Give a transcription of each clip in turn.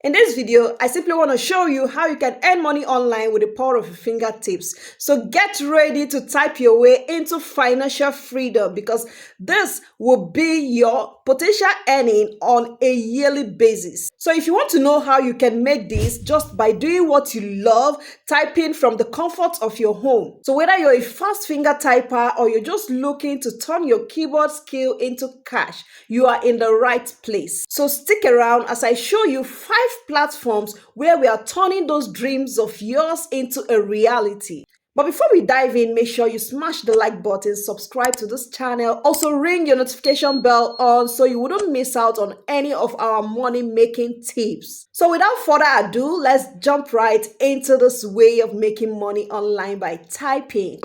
In this video, I simply want to show you how you can earn money online with the power of your fingertips. So get ready to type your way into financial freedom because this will be your potential earning on a yearly basis. So if you want to know how you can make this just by doing what you love, typing from the comfort of your home. So whether you're a fast finger typer or you're just looking to turn your keyboard skill into cash, you are in the right place. So stick around as I show you 5 platforms where we are turning those dreams of yours into a reality. But before we dive in, make sure you smash the like button, subscribe to this channel, also ring your notification bell on so you wouldn't miss out on any of our money making tips. So without further ado, let's jump right into this way of making money online by typing.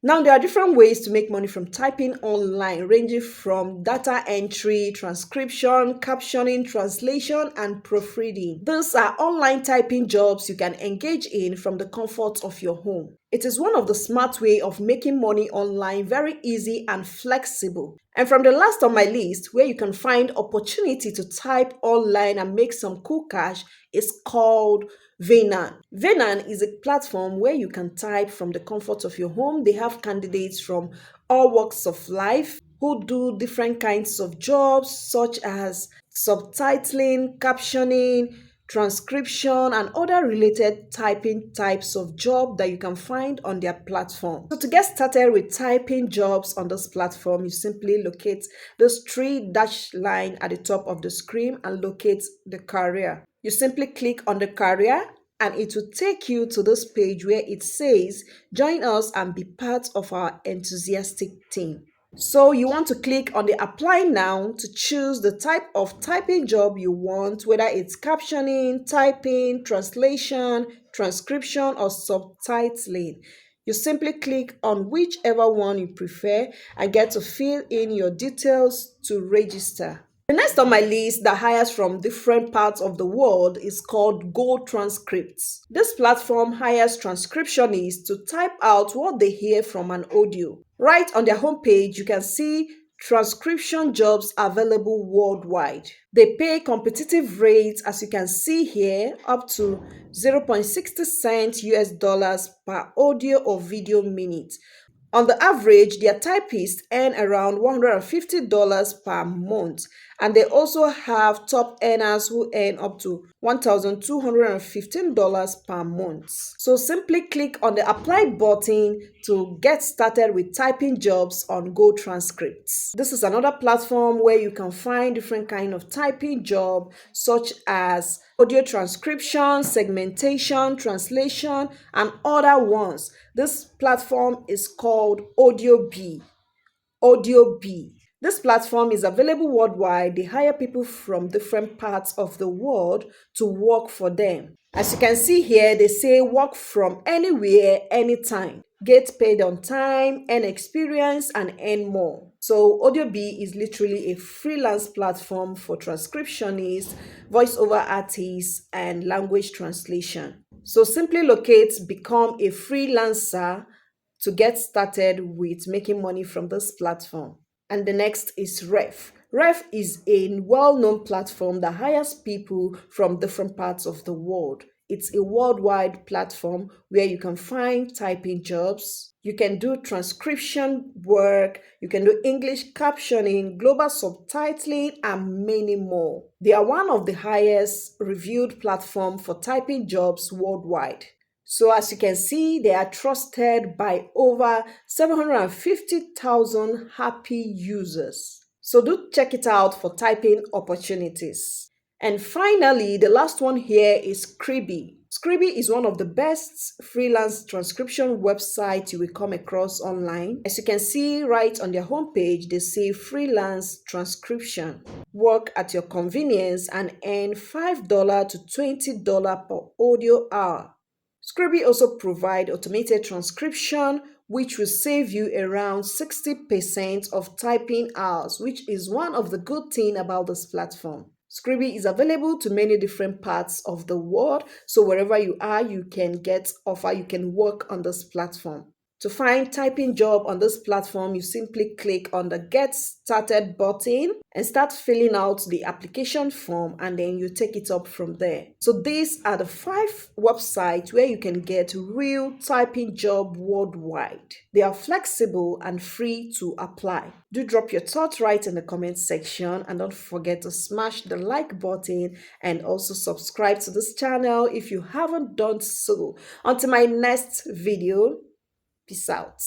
Now, there are different ways to make money from typing online, ranging from data entry, transcription, captioning, translation, and proofreading. These are online typing jobs you can engage in from the comfort of your home. It is one of the smart ways of making money online, very easy and flexible. And from the last on my list, where you can find opportunity to type online and make some cool cash, is called Venan. Venan is a platform where you can type from the comfort of your home. They have candidates from all walks of life who do different kinds of jobs such as subtitling, captioning, transcription, and other related typing types of job that you can find on their platform. So to get started with typing jobs on this platform, you simply locate this 3 dash line at the top of the screen and locate the career. You simply click on the career and it will take you to this page where it says, join us and be part of our enthusiastic team. So you want to click on the apply now to choose the type of typing job you want, whether it's captioning, typing, translation, transcription, or subtitling. You simply click on whichever one you prefer and get to fill in your details to register. The next on my list that hires from different parts of the world is called Go Transcripts. This platform hires transcriptionists to type out what they hear from an audio. Right on their homepage, you can see transcription jobs available worldwide. They pay competitive rates, as you can see here, up to 0.60 cents US dollars per audio or video minute. On the average, their typists earn around $150 per month, and they also have top earners who earn up to $1,215 per month. So simply click on the apply button to get started with typing jobs on Go Transcripts. This is another platform where you can find different kinds of typing job such as audio transcription, segmentation, translation, and other ones. This platform is called AudioBee. AudioBee. This platform is available worldwide. They hire people from different parts of the world to work for them. As you can see here, they say work from anywhere, anytime. Get paid on time, earn experience, and earn more. So AudioBee is literally a freelance platform for transcriptionists, voiceover artists, and language translation. So simply locate Become a Freelancer to get started with making money from this platform. And the next is Ref. Ref is a well-known platform that hires people from different parts of the world. It's a worldwide platform where you can find typing jobs, you can do transcription work, you can do English captioning, global subtitling, and many more. They are one of the highest reviewed platforms for typing jobs worldwide. So as you can see, they are trusted by over 750,000 happy users. So do check it out for typing opportunities. And finally, the last one here is Scribby. Scribby is one of the best freelance transcription websites you will come across online. As you can see right on their homepage, they say freelance transcription. Work at your convenience and earn $5 to $20 per audio hour. Scribby also provides automated transcription, which will save you around 60% of typing hours, which is one of the good things about this platform. Scribby is available to many different parts of the world, so wherever you are, you can get offer, you can work on this platform. To find typing job on this platform, you simply click on the Get Started button and start filling out the application form, and then you take it up from there. So these are the 5 websites where you can get real typing job worldwide. They are flexible and free to apply. Do drop your thoughts right in the comment section, and don't forget to smash the like button and also subscribe to this channel if you haven't done so. Until my next video, peace out.